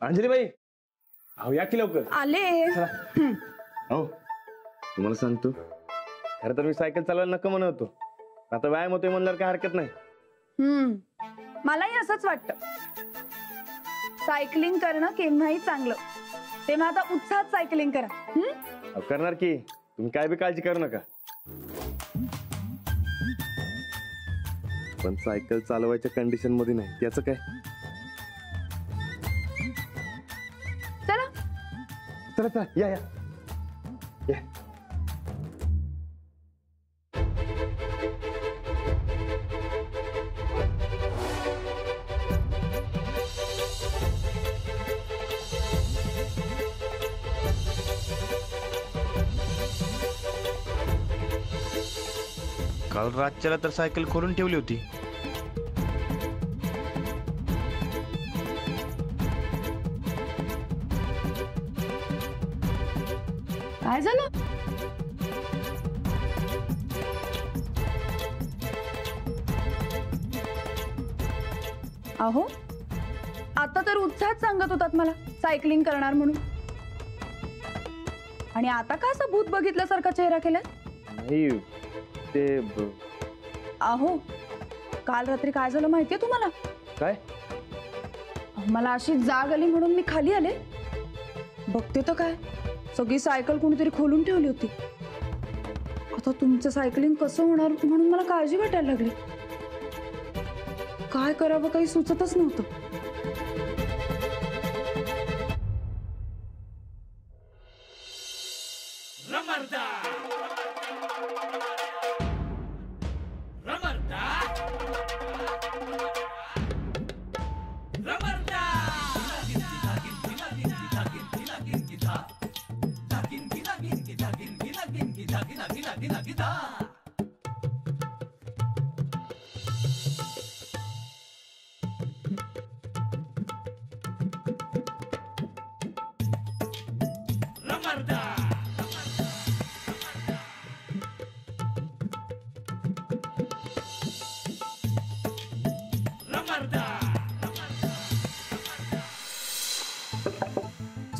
अंजलीबाई, अहो या की लवकर. आले. हो तुम्हाला सांगतो, खरं तर मी सायकल चालवायला नको म्हणत होतो. आता व्यायाम होतोय म्हणल्यावर काय हरकत नाही. मलाही असंच वाटतं. सायकलिंग करणं केव्हाही चांगलं. तेव्हा आता उत्साहात सायकलिंग करा. करणार की, तुम्ही काय बी काळजी करू नका. पण सायकल चालवायच्या कंडिशन मध्ये नाही, त्याचं काय. चला चला चला, या या या. काल रातच्याला तर सायकल खोलून ठेवली होती. काय झालं? अहो आता तर उत्साहात सांगत होतात मला सायकलिंग करणार म्हणून, आणि आता का असं भूत बघितल्यासारखा चेहरा केलाय? नाही ते अहो काल रात्री काय झालं माहितीये तुम्हाला? काय? मला अशी जाग आली म्हणून मी खाली आले, बघते तर काय सगळी सायकल कोणीतरी खोलून ठेवली होती. आता तुमचं सायकलिंग कसं होणार म्हणून मला काळजी वाटायला लागली. काय करावं काही सुचतच नव्हतं.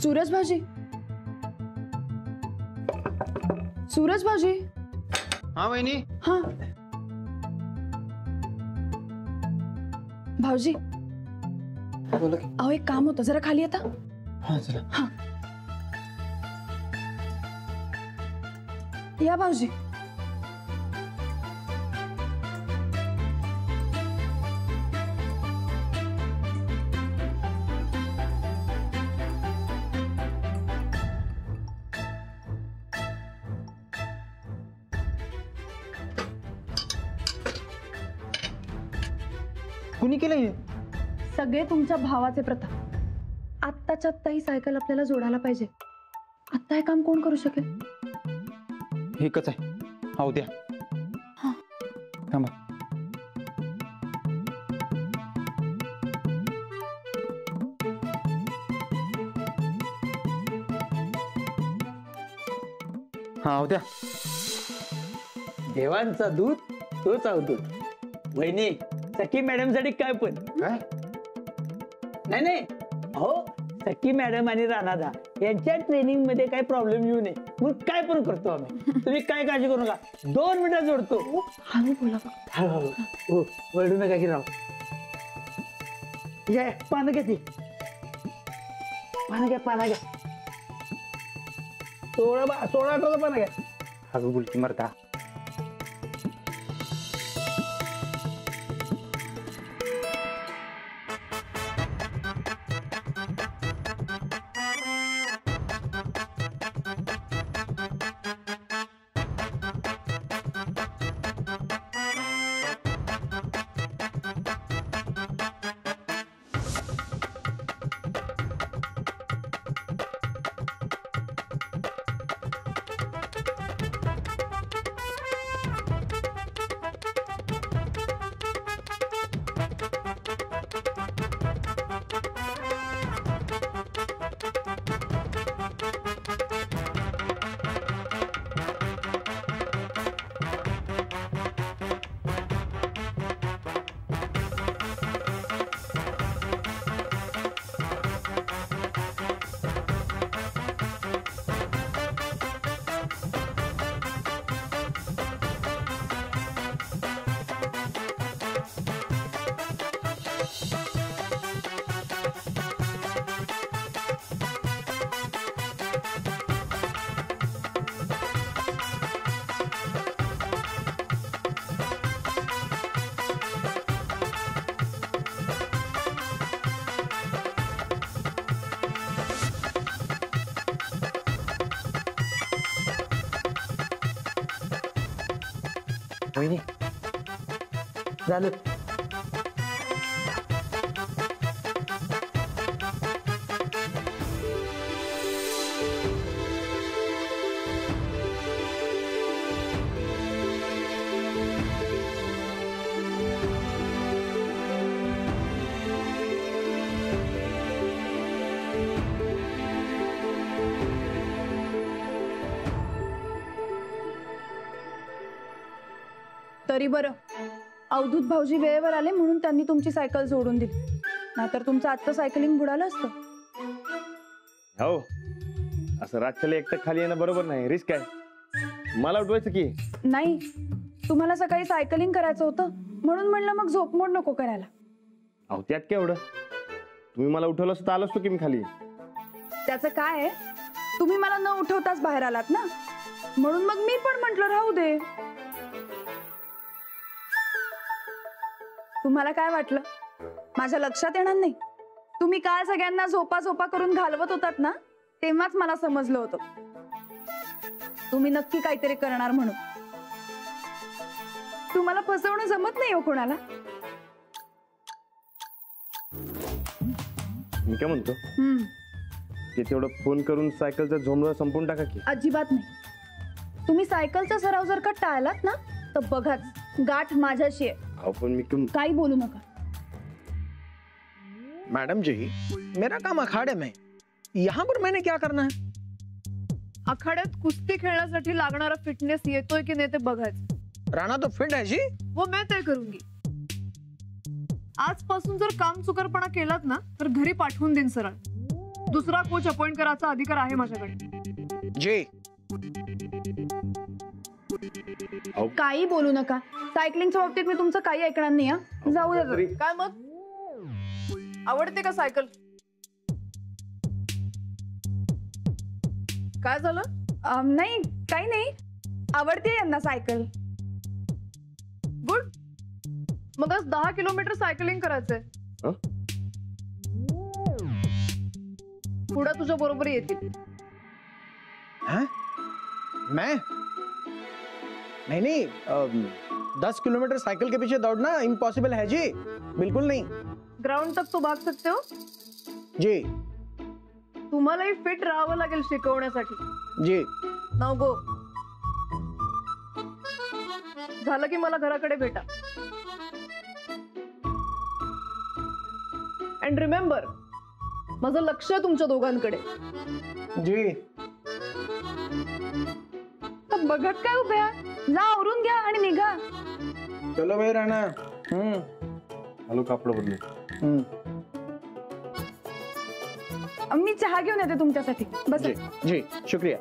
सूरज भाजी, सूरज भाजी. हा वहिनी. हा भाऊजी, बोला की. अहो एक काम होतं, जरा खाली येता. हा चला. हा या भाऊजी. कुणी केलंय? सगळे तुमच्या भावाचे प्रताप. आत्ताच्या आत्ता ही सायकल आपल्याला जोडायला पाहिजे. आत्ता हे काम कोण करू शकेल? एकच आहे. हा उद्या. हा थांबा. हा उद्या. देवांचा दूत तोच अवधूत. वहिनी सखी मॅडम साठी काय पण. काय? नाही हो, सखी मॅडम आणि राणादा यांच्या ट्रेनिंग मध्ये काही प्रॉब्लेम येऊ नये मग काय पण करतो आम्ही. तुम्ही काय काळजी करू नका, 2 मिनिटात जोडतो. हळू बोला. हो वळू नका की राव. या पानं घ्या ती. पानं घ्या. 16-18 पानं घ्या. हळू बोलकी मरता. वहिनी झालं. तरी बरं अवधूत भाऊजी वेळेवर आले म्हणून त्यांनी तुमची सायकल सोडून दिली, नाहीतर तुमचं आजचं सायकलिंग बुडालं असतं. हो, असं रातच्याला एकटं खाली येणं बरोबर नाही, रिस्क आहे. मला उठवायचं की. नाही, तुम्हाला सकाळी सायकलिंग करायचं होतं म्हणून म्हणलं मग झोपमोड नको करायला. अहो त्यात काय एवढं, तुम्ही मला उठवलं असतं आलो असतो की मी खाली. त्याचं काय आहे, तुम्ही मला न उठवताच बाहेर आलात ना, म्हणून मग मी पण म्हंटल राहू दे. तुम्हाला काय वाटलं माझ्या लक्षात येणार नाही? तुम्ही काल सगळ्यांना झोपा झोपा करून घालवत होतात ना, तेव्हाच मला समजलं होतं तुम्ही नक्की काहीतरी करणार म्हणून. तुम्हाला फसवणं जमत नाही हो कोणाला. मी काय म्हणतो, ते तेवढं फोन करून सायकलचा झोंबळा संपून टाका की. अजिबात नाही. तुम्ही सायकलचा सराव जर का टाळलात ना तर बघाच गाठ माझ्याशी आहे. अहो पण मी काही बोलू नका. मैडम जी, मेरा काम अखाड़े में, यहाँ पर मैंने क्या करना है? आखाड्यात कुस्ती खेळण्यासाठी लागणारा फिटनेस येतोय की नाही ते बघायचं. राणा तो फिट है जी. वो मैं तय करूंगी. आजपासून जर काम चुकारपणा केलात ना तर घरी पाठवून देईन सरळ. दुसरा कोच अपॉइंट करायचा अधिकार आहे माझ्याकडे. जी. काही बोलू नका. सायकलिंगच्या बाबतीत मी तुमचं काही ऐकणार नाही. जाऊ दे. काय मग, आवडते का सायकल? काय झालं? नाही, काही नाही. आवडते यांना सायकल. गुड. मग आज 10 किलोमीटर सायकलिंग करायचंय. पुढे तुझ्या बरोबर येतील. हैं? मैं? नहीं, 10 किलोमीटर साइकिल के पीछे दौड़ना इम्पॉसिबल है जी, बिल्कुल नहीं. ग्राउंड तक तो भाग सकते हो जी. तुम्हालाही फिट राहावं लागेल शिकवण्यासाठी. जी. नाव गो. झालं की मला घराकडे भेटा. अँड रिमेंबर, माझं लक्ष तुमच्या दोघांकडे. जी. बघत काय उभ्या, जा आवरून घ्या आणि निघा. चलो भाई राणा. हॅलो, कापड बदलू. मी चहा घेऊन येते तुमच्यासाठी. बस. जी जी, शुक्रिया.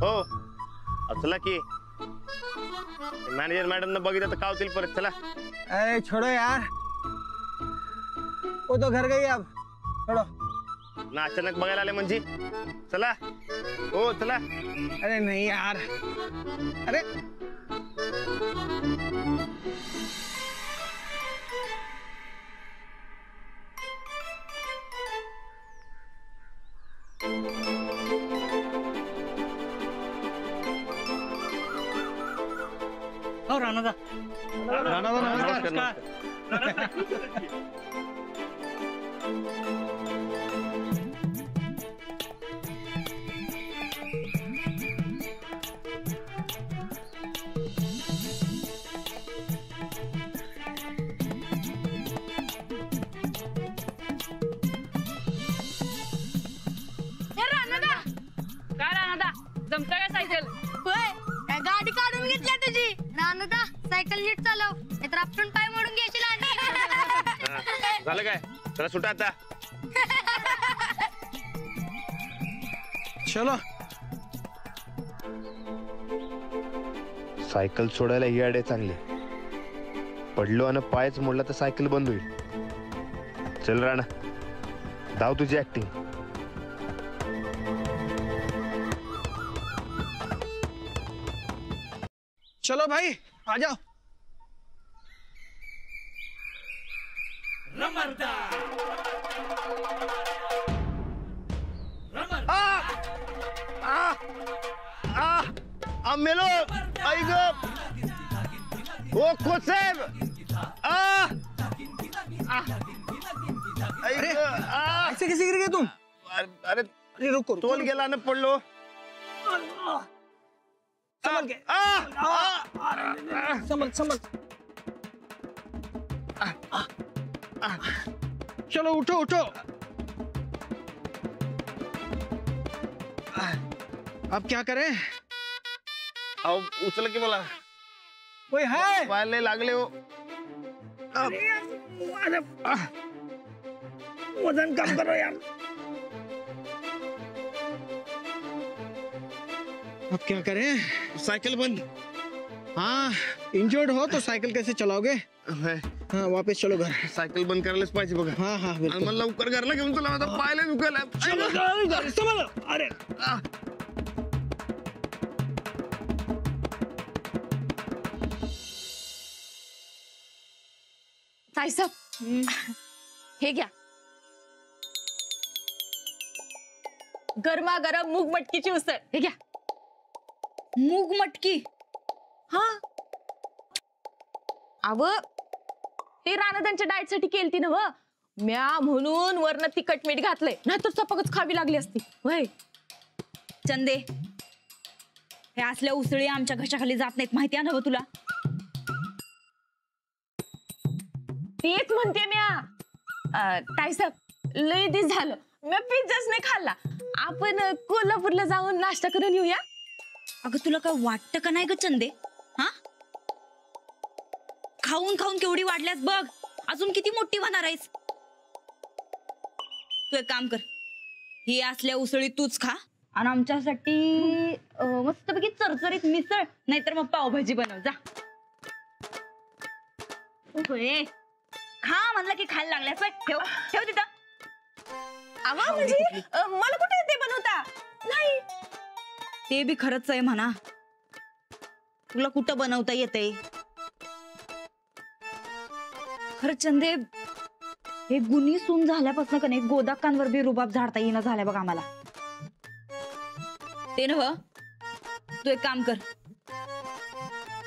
हो, चला की. मॅनेजर मॅडम न बघितलं तर काय होतील परत. चला. अरे छोड़ो यार, वो तो घर गई अब. छोड़ो. ना अचानक बघायला आले म्हणजे. चला. हो चला. अरे नहीं यार. अरे राणादा. नमस्कार. जमता का सायकल? गाडी काढून घेतल्या तुझी. रानूदा, सायकल नीट चालव, नाहीतर आपण पाय मोडून घेशील. आणि झालं काय? चला सुटा आता. चलो. सायकल सोडायला ही आडे चांगली. पडलो आणि पायच मोडला तर सायकल बंद होईल. चल राणा, धाव तुझी ऍक्टिंग. चलो भाई आ जाओ। मेलो आई ग ओ कोसेब ऐसे कैसे गिर गए तुम? अरे अरे रुको तोल गेला न पडलो संभल के संभल संभल। चलो उठो उठो। अब क्या करें? अहो उचल की मला कोई है? पायाला लागले हो। वजन कम करो यार। अब क्या करें? सायकल बंद। हाँ इंजर्ड हो तो साइकिल कैसे चलाओगे? हाँ वापस चलो घर। सायकल बंद करायलाच पाहिजे बघा। हाँ हाँ आणि बिल्कुल। मला लवकर घरला घेऊन चला आता पायाला दुखायला। चलो जाओ घर, संभालो। अरे साईसाहेब हे घ्या गरमागरम मूग मटकीची उसळ हे घ्या. मूग मटकी हा अव ते रानदांच्या डाएट साठी केलती ना व म्या म्हणून वरनं तिखट मीठ घातलंय नाहीतर चपाकच खावी लागली असती वय. चंदे हे असल्या उसळी आमच्या घशाखाली जात नाहीत माहिती आहे ना तुला. तेच म्हणते म्या ताईसाहेब लय दिस झालं मी पिझ्झाच नाही खाल्ला. आपण कोल्हापूरला जाऊन नाश्ता करून येऊया. अगं तुला काय वाटतं का नाही ग चंदे? हा खाऊन खाऊन केवढी वाढल्यास बघ. अजून किती मोठी होणार आहेस. तू एक काम कर ही असल्या उसळी तूच खा आणि आमच्यासाठी मस्तपैकी चरचरीत मिसळ नाहीतर मग पावभाजी बनव जा. होय खा म्हणलं की खायला लागल्यास बाई. ठेव ठेव तिथं. आवा म्हणजे मला कुठे ते बनवता नाही. ते बी खरंच आहे म्हणा. तुला कुठं बनवता येतंय. खरं चंदे हे गुन्ही सून झाल्यापासून का नाही गोदाकांवर बी रुबाब झाडता येणं झालंय बघ आम्हाला. ते नव तू एक काम कर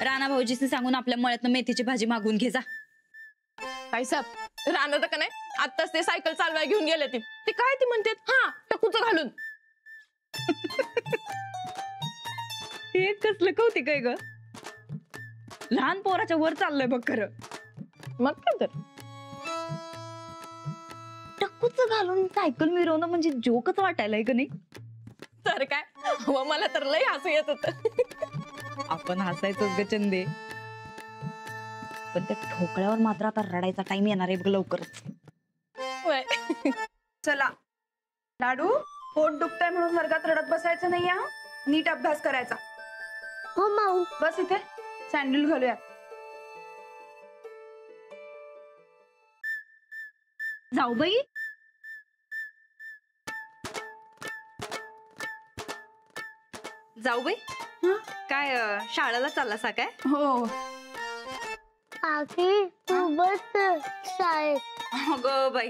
राणा भाऊजीशी सांगून आपल्या मळ्यातनं मेथीची भाजी मागून घे जा. ताईसाहेब राहणार का नाही आत्ताच ते सायकल चालवायला घेऊन गेले ते काय ते म्हणतात हा टकूच घालून. हे कसलं कौतिक आहे ग. लहान पोराच्या वर चाललंय बघ खरं. मग काय तर टक्कूच घालून सायकल मिरवणं म्हणजे जोकच वाटायलाय का नाही. तर काय व मला तर लय हसू येत होत. आपण हसायचोच ग चंदे पण त्या ठोकळ्यावर मात्र आता रडायचा टाइम येणार आहे बघ लवकरच. चला लाडू पोट दुखतंय म्हणून वर्गात रडत बसायचं नाही हा. नीट अभ्यास करायचा. हो माऊ. बस इथे सँडल घालूया. जाऊ बाई जाऊ बाई काय शाळेला चालला काय? हो काकी तू बस शाळेत. अगं बाई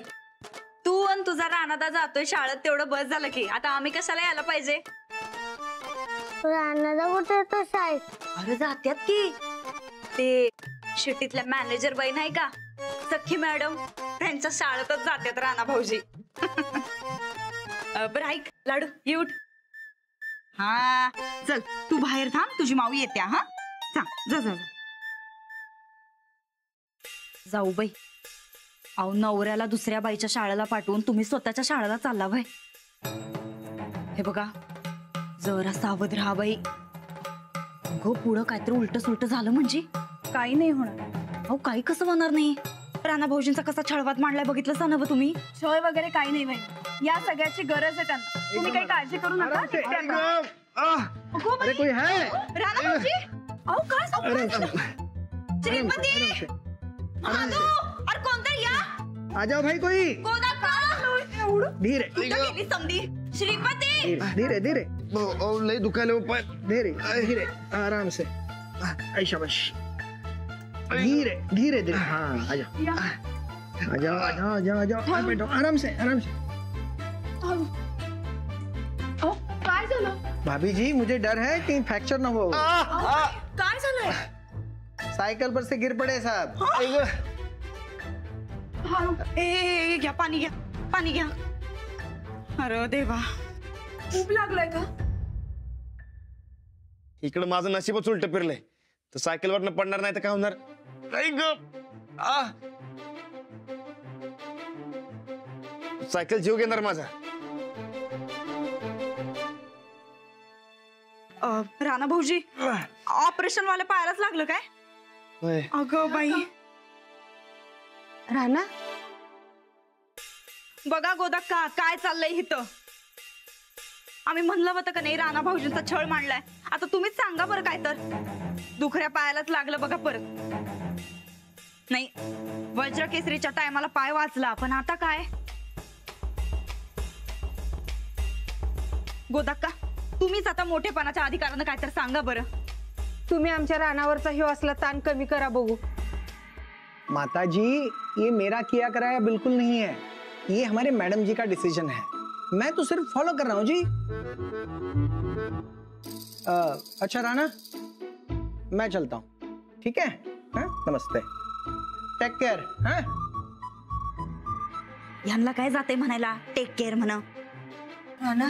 तू आणि तुझा राणादा जातोय शाळेत तेवढं बस झालं की आता आम्ही कशाला यायला पाहिजे. राणादा कुठे येतो शाळेत? अरे जात्यात की ते शिटीतल्या मॅनेजर बाई नाही का सखी मॅडम त्यांच्या शाळेतच जात्यात राणा भाऊजी. बरं ऐक लाडू ये उठ. हा चल तू बाहेर थांब तुझी माऊ येत्या. हा सांग जा जा जाऊ बाई. अहो नवऱ्याला दुसऱ्या बाईच्या शाळेला पाठवून तुम्ही स्वतःच्या शाळेला चालला बाई. हे बघा जरा सावध राहा बाई. अगं पुढं काहीतरी उलट सुलट झालं म्हणजे काही नाही होणार. अहो काही कसं होणार नाही. राणा भाऊजींचा कसा छळवात मांडलाय बघितलं सा ना तुम्ही. छळ वगैरे काही नाही बाई. या सगळ्याची गरज आहे त्यांना. तुम्ही काही काळजी करू नका. अरे कोई है? राणा भाऊजी अहो काय श्रीमती महादू अरे कोणतरी या. आ जाओ भाई कोई. धीरे गेली समधी. श्रीमती धीरे धीरे लय दुखायला पाय. धीरे धीरे आराम से. आई शाबाश, धीरे धीरे धीरे, हाँ आ जाओ आ जाओ आ जाओ आ जाओ आ जाओ, बैठो आराम से आराम से। काय झालं? भाभी जी मुझे डर है कहीं फ्रैक्चर ना हो। काय झालंय? साइकिल पर से गिर पड़े साहब। ए घ्या पाणी घ्या, पाणी घ्या. अरे देवा, खूप लागलाय का? इकडं माझं नशीबच उलट फिरलंय, तर सायकलवरनं पडणार नाही तर काय होणार? आई ग, सायकल जीव घेणार माझा. राणा भाऊजी, ऑपरेशन वाले पायालाच लागलं काय? होय. अगं बाई. राणा, बघा गोदाक्का काय चाललंय इथं. आम्ही म्हणलं होतं का नाही राणा भाऊजींचा छळ मांडलाय. आता तुम्हीच सांगा बरं काय तर. दुखऱ्या पायालाच लागलं बघा परत. नाही, वज्र केसरीच्या टायमाला पाय वाचला, पण आता काय? गोदाक्का, तुम्हीच आता मोठेपणाच्या अधिकारानं काय तर सांगा बरं. तुम्ही आमच्या रानावरचा ह्यो असला ताण कमी करा बघू. माताजी, ये मेरा किया कराया बिल्कुल नहीं है, ये हमारे मैडम जी का डिसीजन है, मैं तो सिर्फ फॉलो कर रहा हूँ जी। अच्छा राणा, मैं चलता हूँ, ठीक है? हाँ? नमस्ते, टेक केअर. हाँ, यांना काय जाते म्हणायला टेक केअर म्हणा. राणा,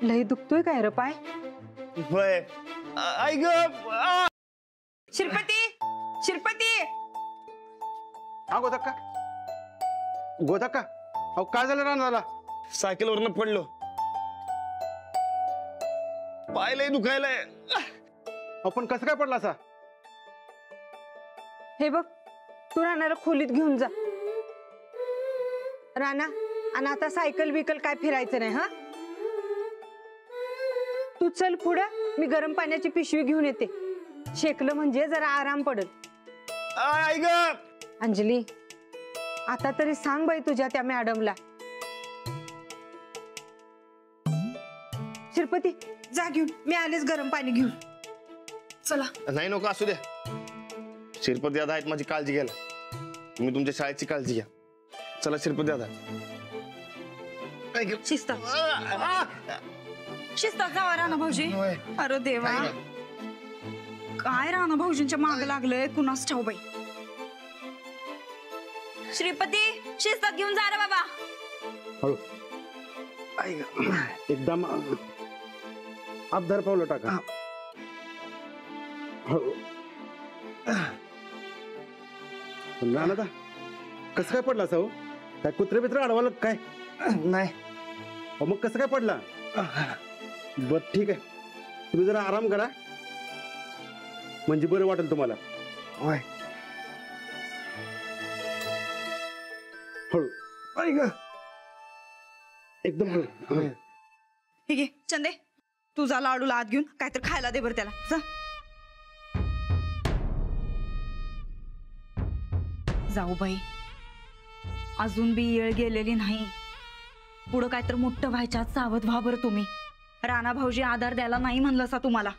लई दुखतोय काय रे पाय? होय. आई ग, शिरपती, शिरपती. हा गोदाक्का, गोदाक्का, अहो काय झालं रानाला? सायकलवरनं पडलो, पाय लय दुखायलाय. आपण कसं काय पडला असा? हे बघ, तू राणाला खोलीत घेऊन जा. राणा, आणि आता सायकल बिकल काय फिरायचं नाही. हा, तू चल पुढं, मी गरम पाण्याची पिशवी घेऊन येते. शेकलं म्हणजे जरा आराम पडेल. आई ग, अंजली, आता तरी सांग बाई तुझ्या त्या मॅडमला. शिरपती, जा घेऊन, मी आलेच गरम पाणी घेऊन. चला. नाही नको असू द्या. शिरपती दादा आहेत माझी काळजी घ्यायला, तुम्ही तुमच्या शाळेची काळजी घ्या. चला शिरपती दादा. शिस्तात, शिस्तात जावा राणा भाऊजी. अरे देवा, काय राणा भाऊजींच्या माग लागलंय कुणास ठाऊ बाई. श्रीपती, शिस्तात घेऊन जा रे बाबा. हळू, एकदम अपधार पावलं टाका. हळू. राणा, कसं काय पडला असा? हो, काय कुत्रे बित्रे अडवालं काय? नाही. मग कसं काय पडला? बर ठीक आहे, तुम्ही जरा आराम करा, म्हणजे बरं वाटेल तुम्हाला. होय. हळू. आई ग, एकदम हळू. ठीक आहे चंदे, तुझा लाडूला आत घेऊन काहीतरी खायला दे बरं त्याला. जा. जाऊ बाई, अजून बी येळ गेलेली नाही. पुढं काय तर मोठं व्हायच्या सावध व्हा बरं तुम्ही. राणा भाऊजी आधार द्यायला नाही म्हणलं सा तुम्हाला.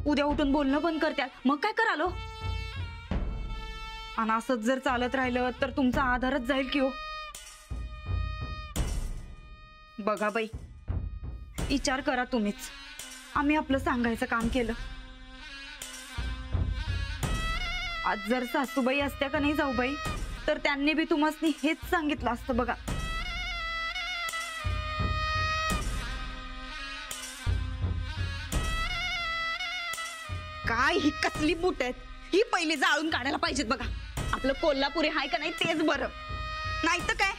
उद्या उठून बोलणं बंद करत्याल, मग काय करालो? आणि असंच जर चालत राहिलं तर तुमचा आधारच जाईल की हो. बघा बाई, विचार करा तुम्हीच. आम्ही आपलं सांगायचं काम केलं. आज जर सासूबाई असत्या का नाही जाऊ बाई, तर त्यांनी बी तुम्हाला हेच सांगितलं असतं बघा. काय ही कसली बूट आहेत, ही पहिली जाळून काढायला पाहिजेत बघा. आपलं कोल्हापुरी हाय का नाही तेच बरं, नाही तर काय.